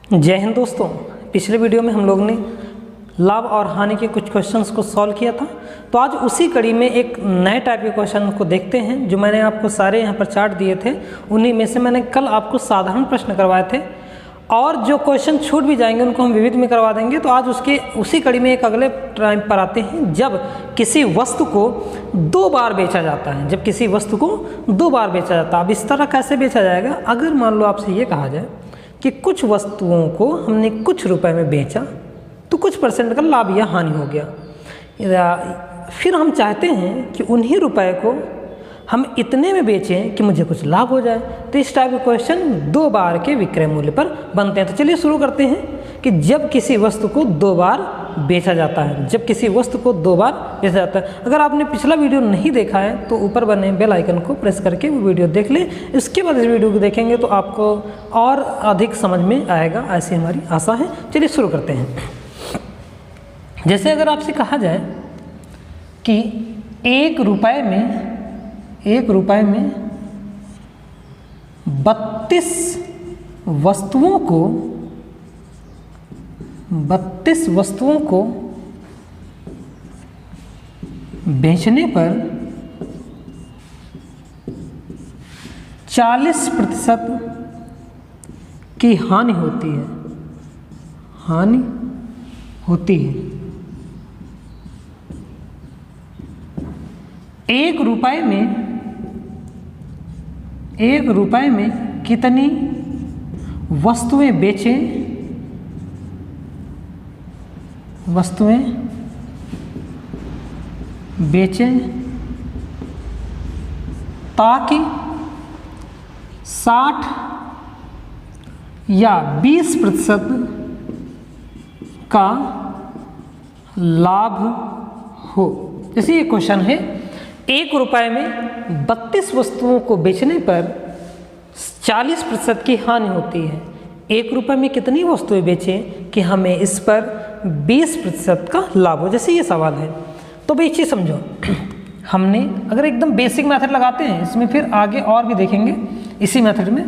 जय हिंद दोस्तों। पिछले वीडियो में हम लोग ने लाभ और हानि के कुछ क्वेश्चंस को सॉल्व किया था। तो आज उसी कड़ी में एक नए टाइप के क्वेश्चन को देखते हैं। जो मैंने आपको सारे यहाँ पर चार्ट दिए थे, उन्हीं में से मैंने कल आपको साधारण प्रश्न करवाए थे और जो क्वेश्चन छूट भी जाएंगे उनको हम विविध में करवा देंगे। तो आज उसके उसी कड़ी में एक अगले टाइम पर आते हैं, जब किसी वस्तु को दो बार बेचा जाता है। जब किसी वस्तु को दो बार बेचा जाता है, अब इस तरह कैसे बेचा जाएगा? अगर मान लो आपसे ये कहा जाए कि कुछ वस्तुओं को हमने कुछ रुपए में बेचा तो कुछ परसेंट का लाभ या हानि हो गया, फिर हम चाहते हैं कि उन्हीं रुपए को हम इतने में बेचें कि मुझे कुछ लाभ हो जाए। तो इस टाइप के क्वेश्चन दो बार के विक्रय मूल्य पर बनते हैं। तो चलिए शुरू करते हैं कि जब किसी वस्तु को दो बार बेचा जाता है, जब किसी वस्तु को दो बार बेचा जाता है। अगर आपने पिछला वीडियो नहीं देखा है तो ऊपर बने बेल आइकन को प्रेस करके वो वीडियो देख लें। इसके बाद इस वीडियो को देखेंगे तो आपको और अधिक समझ में आएगा, ऐसी हमारी आशा है। चलिए शुरू करते हैं। जैसे अगर आपसे कहा जाए कि एक रुपए में 32 वस्तुओं को बेचने पर 40% की हानि होती है। एक रुपए में कितनी वस्तुएं बेचें ताकि 60 या 20% का लाभ हो। जैसे ये क्वेश्चन है, एक रुपए में 32 वस्तुओं को बेचने पर 40% की हानि होती है। एक रुपए में कितनी वस्तुएं बेचें कि हमें इस पर 20% का लाभ हो। जैसे ये सवाल है तो भाई चीज़ समझो, हमने अगर एकदम बेसिक मेथड लगाते हैं, इसमें फिर आगे और भी देखेंगे। इसी मेथड में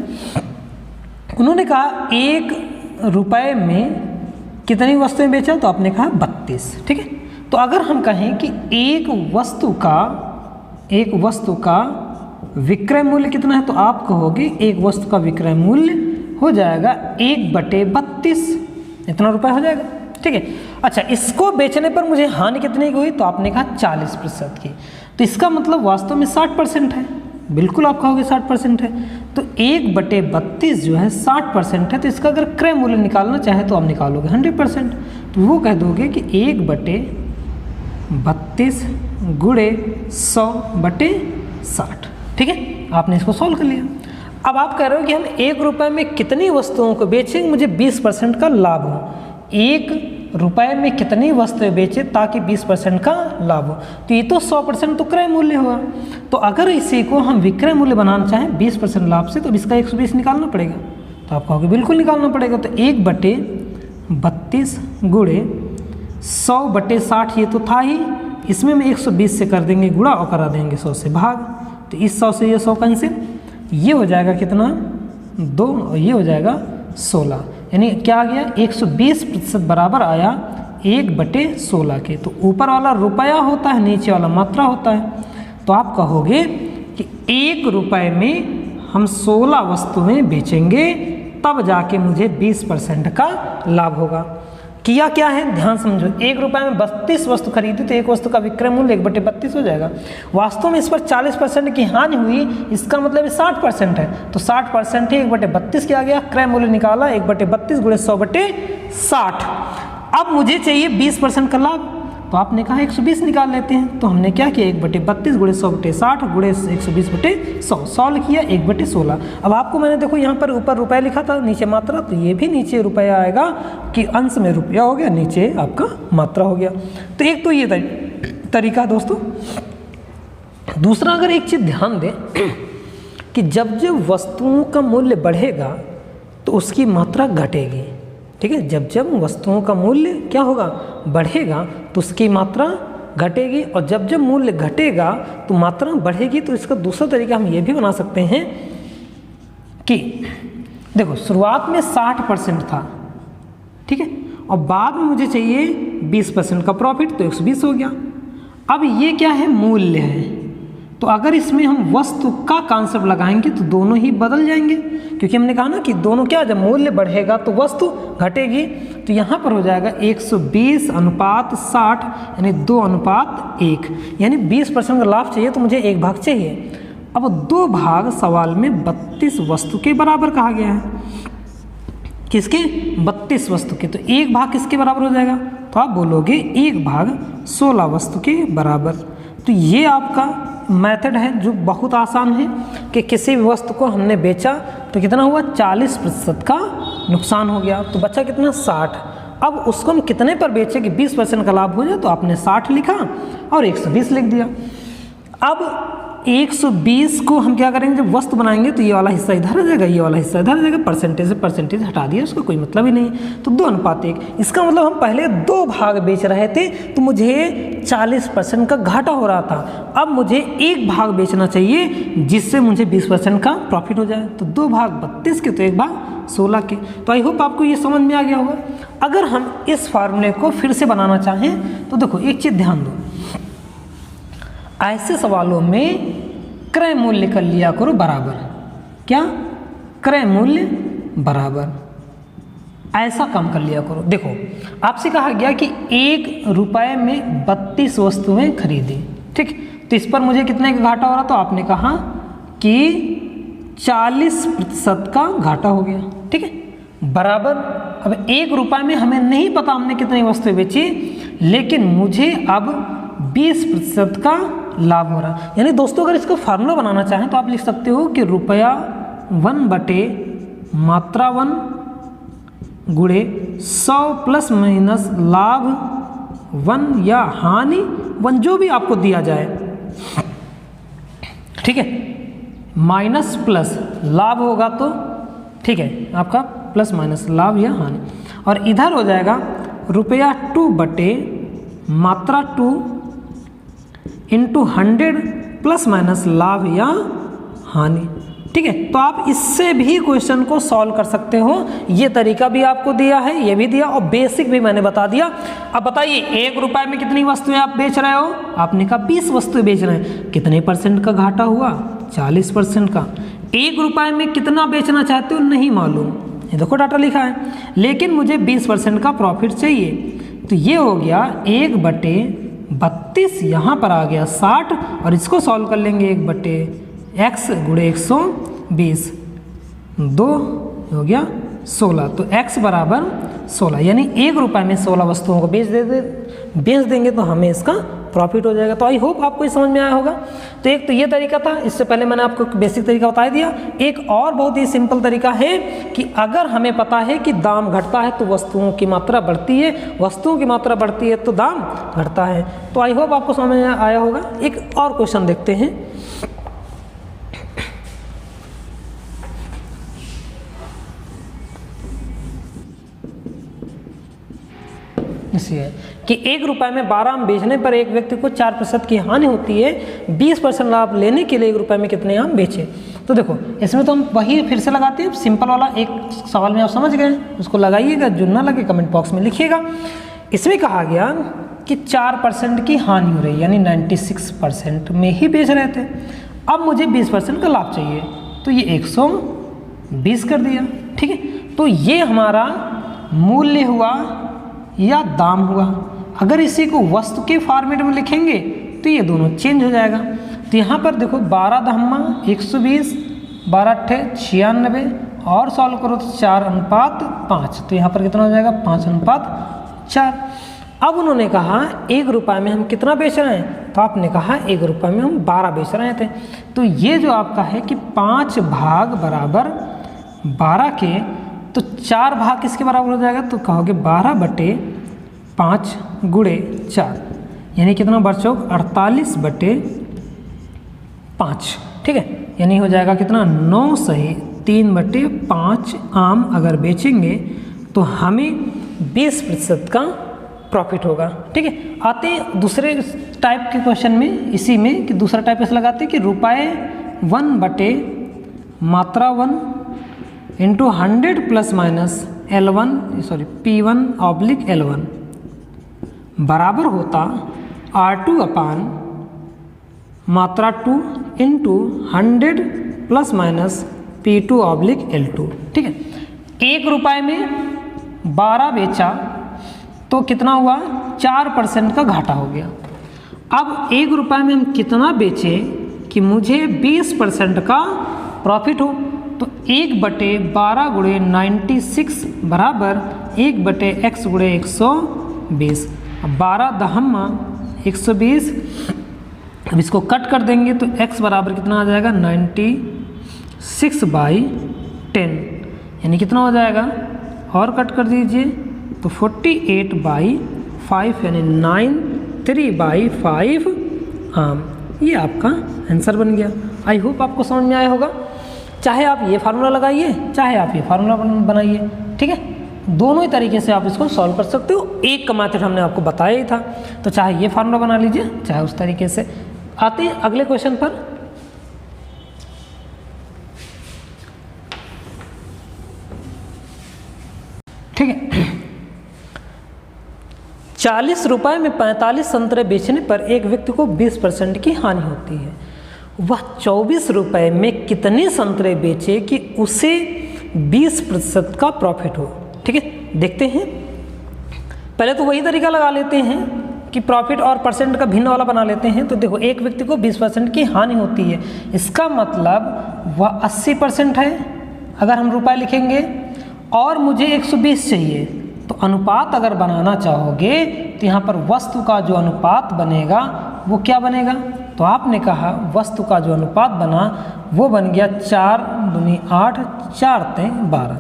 उन्होंने कहा एक रुपए में कितनी वस्तुएं बेचा, तो आपने कहा 32। ठीक है, तो अगर हम कहें कि एक वस्तु का विक्रय मूल्य कितना है, तो आप कहोगे एक वस्तु का विक्रय मूल्य हो जाएगा 1/32, इतना रुपए हो जाएगा। ठीक है, अच्छा इसको बेचने पर मुझे हानि कितने की हुई, तो आपने कहा 40% की। तो इसका मतलब वास्तव में 60% है। बिल्कुल आप कहोगे 60% है। तो 1/32 जो है 60% है। तो इसका अगर क्रय मूल्य निकालना चाहे तो आप निकालोगे 100%। तो वो कह दोगे कि 1/32 गुणे 100/60। ठीक है, आपने इसको सॉल्व कर लिया। अब आप कह रहे हो कि हम एक रुपए में कितनी वस्तुओं को बेचेंगे मुझे 20% का लाभ हो। एक रुपए में कितनी वस्तुएं बेचे ताकि 20% का लाभ हो, तो ये तो 100% तो क्रय मूल्य हुआ। तो अगर इसी को हम विक्रय मूल्य बनाना चाहें 20% लाभ से, तो इसका 120 निकालना पड़ेगा। तो आप कहोगे बिल्कुल निकालना पड़ेगा। तो 1/32 गुणे 100/60 ये तो था ही, इसमें हम 120 से कर देंगे गुणा और करा देंगे 100 से भाग। तो इस 100 से ये 100 कैंसिल, ये हो जाएगा कितना 2 और ये हो जाएगा 16। यानी क्या आ गया 120% बराबर आया 1/16 के। तो ऊपर वाला रुपया होता है, नीचे वाला मात्रा होता है। तो आप कहोगे कि एक रुपए में हम 16 वस्तुएं बेचेंगे तब जाके मुझे 20% का लाभ होगा। किया क्या है ध्यान समझो, एक रुपए में 32 वस्तु खरीदी तो एक वस्तु का विक्रय मूल्य 1/32 हो जाएगा। वास्तव में इस पर 40% की हानि हुई, इसका मतलब 60% है। तो 60% ही 1/32 किया गया, क्रय मूल्य निकाला 1/32 गुणे 100/60। अब मुझे चाहिए 20% का लाभ, तो आपने कहा 120 निकाल लेते हैं। तो हमने क्या किया 1/32 गुणे 100/60 गुणे 120/100 सॉल्व किया 1/16। अब आपको मैंने देखो यहाँ पर ऊपर रुपया लिखा था, नीचे मात्रा, तो ये भी नीचे रुपया आएगा कि अंश में रुपया हो गया, नीचे आपका मात्रा हो गया। तो एक तो ये तरीका दोस्तों। दूसरा अगर एक चीज़ ध्यान दें कि जब वस्तुओं का मूल्य बढ़ेगा तो उसकी मात्रा घटेगी। ठीक है, जब वस्तुओं का मूल्य क्या होगा बढ़ेगा तो उसकी मात्रा घटेगी, और जब मूल्य घटेगा तो मात्रा बढ़ेगी। तो इसका दूसरा तरीका हम ये भी बना सकते हैं कि देखो शुरुआत में 60% था, ठीक है, और बाद में मुझे चाहिए 20% का प्रॉफिट, तो 120 हो गया। अब ये क्या है, मूल्य है, तो अगर इसमें हम वस्तु का कॉन्सेप्ट लगाएंगे तो दोनों ही बदल जाएंगे, क्योंकि हमने कहा ना कि दोनों क्या, जब मूल्य बढ़ेगा तो वस्तु घटेगी। तो यहाँ पर हो जाएगा 120:60 यानी 2:1, यानी 20% का लाभ चाहिए तो मुझे 1 भाग चाहिए। अब 2 भाग सवाल में 32 वस्तु के बराबर कहा गया है। किसके, 32 वस्तु के, तो 1 भाग किसके बराबर हो जाएगा, तो आप बोलोगे 1 भाग 16 वस्तु के बराबर। तो ये आपका मेथड है जो बहुत आसान है कि किसी भी वस्तु को हमने बेचा तो कितना हुआ, 40% का नुकसान हो गया, तो बचा कितना, 60। अब उसको हम कितने पर बेचे कि 20% का लाभ हो जाए, तो आपने 60 लिखा और 120 लिख दिया। अब 120 को हम क्या करेंगे, जब वस्तु बनाएंगे तो ये वाला हिस्सा इधर आ जाएगा, ये वाला हिस्सा इधर आ जाएगा, परसेंटेज से परसेंटेज हटा दिया, उसका कोई मतलब ही नहीं, तो 2:1। इसका मतलब हम पहले 2 भाग बेच रहे थे तो मुझे 40% का घाटा हो रहा था, अब मुझे 1 भाग बेचना चाहिए जिससे मुझे 20% का प्रॉफिट हो जाए। तो 2 भाग 32 के, तो 1 भाग 16 के। तो आई होप आपको ये समझ में आ गया होगा। अगर हम इस फार्मूले को फिर से बनाना चाहें तो देखो एक चीज़ ध्यान दो, ऐसे सवालों में क्रय मूल्य कर लिया करो बराबर। क्या, क्रय मूल्य बराबर, ऐसा काम कर लिया करो। देखो आपसे कहा गया कि 1 रुपये में 32 वस्तुएं खरीदी, ठीक, तो इस पर मुझे कितने का घाटा हो रहा, तो आपने कहा कि 40% का घाटा हो गया, ठीक है, बराबर। अब 1 रुपये में हमें नहीं पता हमने कितनी वस्तुएं बेची, लेकिन मुझे अब 20% का लाभ हो रहा। यानी दोस्तों अगर इसका फार्मूला बनाना चाहें तो आप लिख सकते हो कि रुपया 1/(1) गुणे 100 प्लस माइनस लाभ 1 या हानि 1, जो भी आपको दिया जाए, ठीक है, माइनस प्लस लाभ होगा तो ठीक है आपका प्लस माइनस लाभ या हानि, और इधर हो जाएगा रुपया 2/(2) इंटू 100 प्लस माइनस लाभ या हानि, ठीक है। तो आप इससे भी क्वेश्चन को सॉल्व कर सकते हो, ये तरीका भी आपको दिया है, ये भी दिया, और बेसिक भी मैंने बता दिया। अब बताइए 1 रुपये में कितनी वस्तुएं आप बेच रहे हो, आपने कहा 20 वस्तुएं बेच रहे हैं, कितने % का घाटा हुआ, 40% का। 1 रुपये में कितना बेचना चाहते हो नहीं मालूम, ये देखो डाटा लिखा है, लेकिन मुझे 20% का प्रॉफिट चाहिए, तो ये हो गया 1/32, यहाँ पर आ गया 60, और इसको सॉल्व कर लेंगे 1/x गुणे 120, 2 हो गया 16, तो x बराबर 16, यानी 1 रुपये में 16 वस्तुओं को बेच देंगे तो हमें इसका प्रॉफिट हो जाएगा। तो आई होप आपको ये समझ में आया होगा। तो एक तो ये तरीका था, इससे पहले मैंने आपको बेसिक तरीका बता दिया। एक और बहुत ही सिंपल तरीका है कि अगर हमें पता है कि दाम घटता है तो वस्तुओं की मात्रा बढ़ती है, वस्तुओं की मात्रा बढ़ती है तो दाम घटता है। तो आई होप आपको समझ में आया होगा। एक और क्वेश्चन देखते हैं। कि 1 रुपये में 12 आम बेचने पर एक व्यक्ति को 4% की हानि होती है, 20% लाभ लेने के लिए 1 रुपये में कितने आम बेचे। तो देखो इसमें तो हम वही फिर से लगाते हैं, सिंपल वाला एक सवाल में आप समझ गए, उसको लगाइएगा, जो ना लगे कमेंट बॉक्स में लिखिएगा। इसमें कहा गया कि 4% की हानि हो रही, यानी 96% में ही बेच रहे थे, अब मुझे 20% का लाभ चाहिए, तो ये 120 कर दिया, ठीक है। तो ये हमारा मूल्य हुआ या दाम हुआ। अगर इसी को वस्तु के फॉर्मेट में लिखेंगे तो ये दोनों चेंज हो जाएगा। तो यहाँ पर देखो 12 120, 12 96, और सॉल्व करो तो 4:5, तो यहाँ पर कितना हो जाएगा 5:4। अब उन्होंने कहा 1 रुपये में हम कितना बेच रहे हैं, तो आपने कहा 1 रुपये में हम 12 बेच रहे थे। तो ये जो आपका है कि 5 भाग बराबर 12 के, तो 4 भाग किसके बराबर हो जाएगा, तो कहोगे 12/5 गुणे 4, यानी कितना बच्चों 48/5, ठीक है। यानी हो जाएगा कितना 9 सही 3/5 आम अगर बेचेंगे तो हमें 20% का प्रॉफिट होगा, ठीक है। आते हैं दूसरे टाइप के क्वेश्चन में, इसी में कि दूसरा टाइप ऐसा लगाते हैं कि रुपये 1/(1) इंटू 100 प्लस माइनस P1/L1 बराबर होता R2 अपान मात्रा 2 इंटू 100 प्लस माइनस P2/L2। ठीक है, 1 रुपये में 12 बेचा तो कितना हुआ, 4% का घाटा हो गया। अब 1 रुपये में हम कितना बेचे कि मुझे 20% का प्रॉफिट हो, तो 1/12 गुणे 96 बराबर 1/x गुणे 120। अब 12 दहम्मा 120, अब इसको कट कर देंगे तो x बराबर कितना आ जाएगा, 96/10, यानी कितना हो जाएगा, और कट कर दीजिए तो 48/5 यानी 93/5 आम। ये आपका आंसर बन गया। आई होप आपको समझ में आया होगा। चाहे आप ये फार्मूला लगाइए, चाहे आप ये फार्मूला बनाइए, ठीक है, दोनों ही तरीके से आप इसको सॉल्व कर सकते हो। एक का मेथड हमने आपको बताया ही था, तो चाहे ये फार्मूला बना लीजिए, चाहे उस तरीके से। आते हैं अगले क्वेश्चन पर। ठीक है, 40 रुपए में 45 संतरे बेचने पर एक व्यक्ति को 20% की हानि होती है। वह 24 रुपए में कितने संतरे बेचे कि उसे 20% का प्रॉफिट हो। ठीक है, देखते हैं। पहले तो वही तरीका लगा लेते हैं कि प्रॉफिट और परसेंट का भिन्न वाला बना लेते हैं। तो देखो, एक व्यक्ति को 20% की हानि होती है, इसका मतलब वह 80% है अगर हम रुपए लिखेंगे, और मुझे 120 चाहिए। तो अनुपात अगर बनाना चाहोगे तो यहाँ पर वस्तु का जो अनुपात बनेगा वो क्या बनेगा, तो आपने कहा वस्तु का जो अनुपात बना वो बन गया 4 दूनी 8 4 3 12,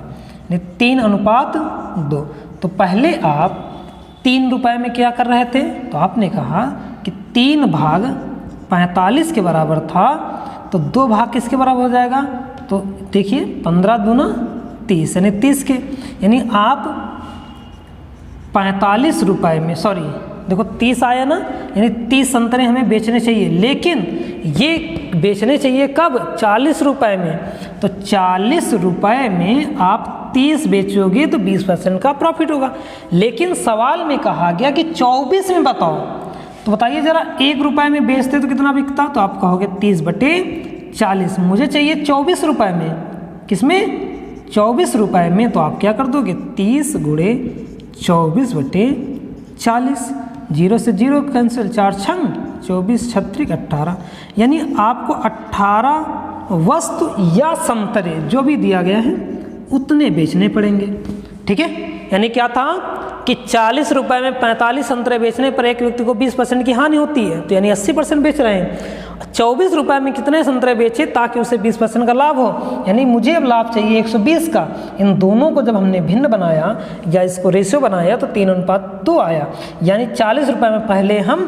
3:2। तो पहले आप 3 रुपए में क्या कर रहे थे, तो आपने कहा कि 3/45 के बराबर था, तो 2 भाग किसके बराबर हो जाएगा, तो देखिए 15 दूना 30 यानी 30 के, यानी आप 45 रुपए में, सॉरी देखो 30 आया ना, यानी 30 संतरे हमें बेचने चाहिए, लेकिन ये बेचने चाहिए कब, 40 रुपए में। तो 40 रुपए में आप 30 बेचोगे तो 20% का प्रॉफिट होगा। लेकिन सवाल में कहा गया कि 24 में बताओ, तो बताइए जरा, 1 रुपए में बेचते तो कितना बिकता, तो आप कहोगे 30/40। मुझे चाहिए 24 रुपए में, किसमें, 24 रुपए में, तो आप क्या कर दोगे, 30 गुणे 24/40, 0 से 0 कैंसिल, 4 छंग 24 छत्रिक 18, यानी आपको 18 वस्तु या संतरे जो भी दिया गया है उतने बेचने पड़ेंगे। ठीक है, यानी क्या था कि 40 रुपए में 45 संतरे बेचने पर एक व्यक्ति को 20% की हानि होती है, तो यानी 80% बेच रहे हैं। 24 रुपए में कितने संतरे बेचे ताकि उसे 20% का लाभ हो, यानी मुझे अब लाभ चाहिए 120 का। इन दोनों को जब हमने भिन्न बनाया या इसको रेशियो बनाया तो 3:2 आया, यानी 40 रुपए में पहले हम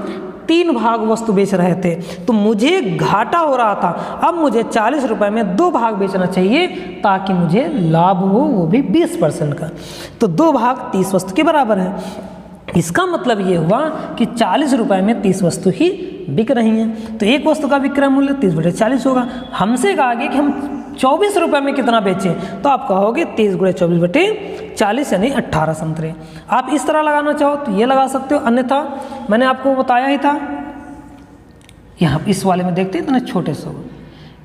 3 भाग वस्तु बेच रहे थे, तो मुझे घाटा हो रहा था। अब मुझे 40 रुपए में 2 भाग बेचना चाहिए ताकि मुझे लाभ हो, वो भी 20% का। तो 2 भाग 30 वस्तु के बराबर है। इसका मतलब ये हुआ कि 40 रुपए में 30 वस्तु ही बिक रही हैं, तो एक वस्तु का विक्रय मूल्य 30/40 होगा। हमसे कहा गया कि हम 24 रुपए में कितना बेचें, तो आप कहोगे 30 गुणे 24/40 यानी 18 संतरे। आप इस तरह लगाना चाहो तो ये लगा सकते हो, अन्यथा मैंने आपको बताया ही था, यहाँ इस वाले में देखते हैं इतने छोटे से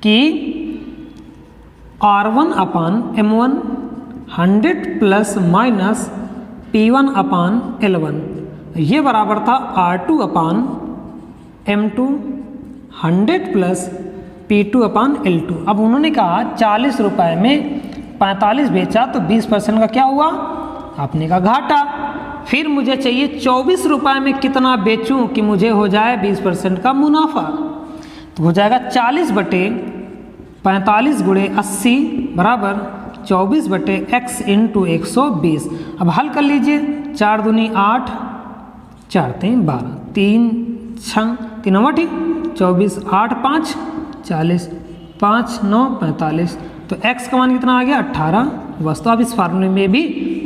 कि R1/M1 100 प्लस माइनस P1/L1, ये बराबर था R2/M2 100 प्लस P2/L2। अब उन्होंने कहा 40 रुपए में 45 बेचा तो 20% का क्या हुआ, आपने कहा घाटा। फिर मुझे चाहिए 24 रुपए में कितना बेचूं कि मुझे हो जाए 20% का मुनाफा, तो हो जाएगा 40/45 गुणे 80 बराबर 24/x इंटू 120। अब हल कर लीजिए, 4 दूनी 8 4 3 12, 3 6 3 24 8 5 40 5 9 45, तो x का मान कितना आ गया 18 वस्तु। आप इस फार्मूले में भी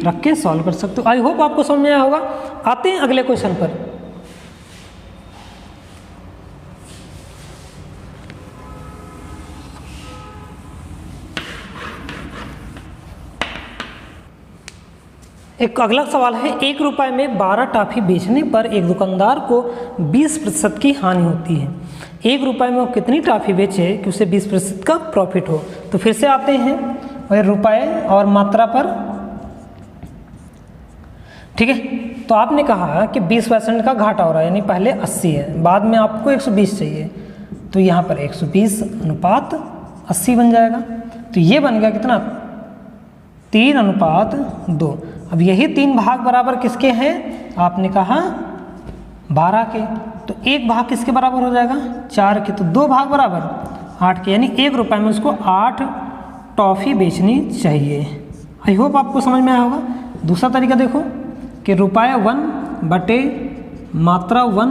रख के सॉल्व कर सकते हो। आई होप आपको समझ में आया होगा। आते हैं अगले क्वेश्चन पर। एक अगला सवाल है, 1 रुपये में 12 टॉफ़ी बेचने पर एक दुकानदार को 20% की हानि होती है। 1 रुपये में वो कितनी टॉफ़ी बेचे कि उसे 20% का प्रॉफिट हो। तो फिर से आते हैं और रुपये और मात्रा पर, ठीक है। तो आपने कहा कि 20% का घाटा हो रहा है, यानी पहले 80 है, बाद में आपको 120 चाहिए, तो यहाँ पर 120 अनुपात 80 बन जाएगा। तो ये बन गया कितना, 3:2। अब यही 3 भाग बराबर किसके हैं, आपने कहा 12 के, तो 1 भाग किसके बराबर हो जाएगा, 4 के, तो 2 भाग बराबर 8 के, यानी 1 रुपये में उसको 8 टॉफ़ी बेचनी चाहिए। आई होप आपको समझ में आया होगा। दूसरा तरीका देखो कि रुपये 1 बटे मात्रा 1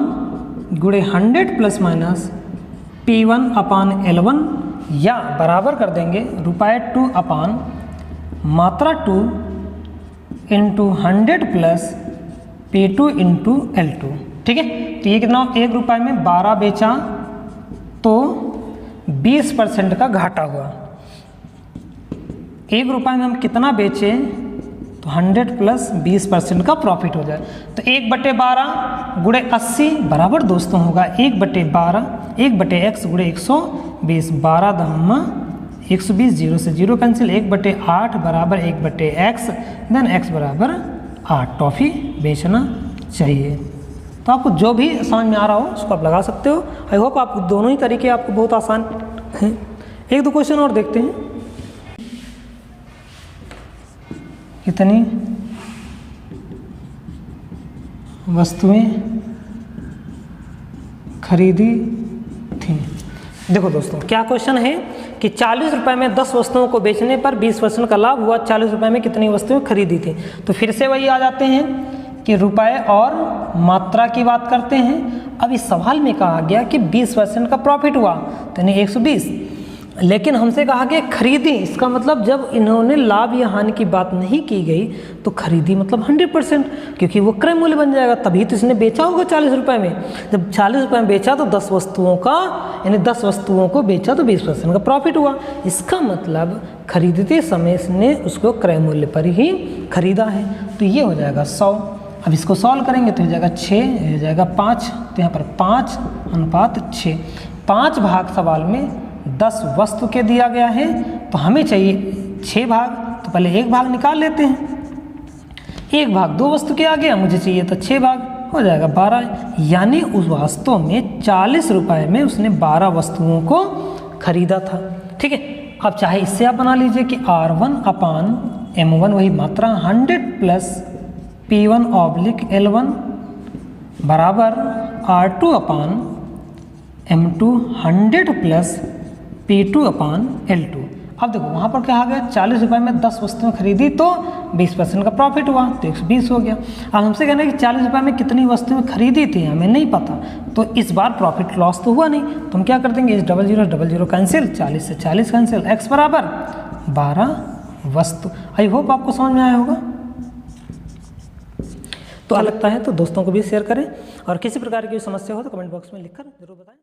गुणे 100 प्लस माइनस P1/L1, या बराबर कर देंगे रुपये 2 अपान मात्रा 2 into 100 plus P2 into L2, ठीक है। तो ये कितना, 1 रुपये में 12 बेचा तो 20% का घाटा हुआ। 1 रुपये में हम कितना बेचे तो 100 प्लस 20% का प्रॉफिट हो जाए। तो 1/12 गुणे 80 बराबर दोस्तों होगा 1/12, 1/x गुणे 120, 12 दहम्मा 120, 0 से 0 कैंसिल, 1/8 बराबर 1/x, देन x बराबर 8 टॉफ़ी बेचना चाहिए। तो आपको जो भी समझ में आ रहा हो उसको आप लगा सकते हो। आई होप आप दोनों ही तरीके आपको बहुत आसान हैं। 1-2 क्वेश्चन और देखते हैं। कितनी वस्तुएं खरीदी थी। देखो दोस्तों क्या क्वेश्चन है कि 40 रुपये में 10 वस्तुओं को बेचने पर 20% का लाभ हुआ, 40 रुपये में कितनी वस्तुएं खरीदी थी। तो फिर से वही आ जाते हैं कि रुपए और मात्रा की बात करते हैं। अब इस सवाल में कहा गया कि 20% का प्रॉफिट हुआ, तो यानी 120, लेकिन हमसे कहा गया खरीदी, इसका मतलब जब इन्होंने लाभ या हानि की बात नहीं की गई तो खरीदी मतलब 100%, क्योंकि वो क्रय मूल्य बन जाएगा, तभी तो इसने बेचा होगा 40 रुपये में। जब 40 रुपये में बेचा तो 10 वस्तुओं का, यानी 10 वस्तुओं को बेचा तो 20% का प्रॉफिट हुआ। इसका मतलब खरीदते समय इसने उसको क्रय मूल्य पर ही खरीदा है। तो ये हो जाएगा 100। अब इसको सॉल्व करेंगे तो हो जाएगा 6, हो जाएगा 5, तो यहाँ पर 5:6, 5 भाग सवाल में 10 वस्तु के दिया गया है, तो हमें चाहिए 6 भाग, तो पहले 1 भाग निकाल लेते हैं। 1 भाग 2 वस्तु के आ गया, मुझे चाहिए तो 6 भाग, हो जाएगा 12, यानी उस वास्तव में 40 रुपये में उसने 12 वस्तुओं को खरीदा था, ठीक है। अब चाहे इससे आप बना लीजिए कि R1/M1 वही मात्रा 100 प्लस P1/L1 बराबर R2/M2 100 प्लस P2/L2। अब देखो वहाँ पर क्या आ गया, 40 रुपये में 10 वस्तुएं खरीदी तो 20% का प्रॉफिट हुआ, तो 120 हो गया। अब हमसे कहना है कि 40 रुपये में कितनी वस्तुएं खरीदी थी, हमें नहीं पता, तो इस बार प्रॉफिट लॉस तो हुआ नहीं, तो हम क्या कर देंगे, इस 00 कैंसिल, 40 से 40 कैंसिल, x बराबर 12 वस्तु। आई होप आपको समझ में आया होगा। तो लगता है तो दोस्तों को भी शेयर करें, और किसी प्रकार की समस्या हो तो कमेंट बॉक्स में लिखकर जरूर बताएं।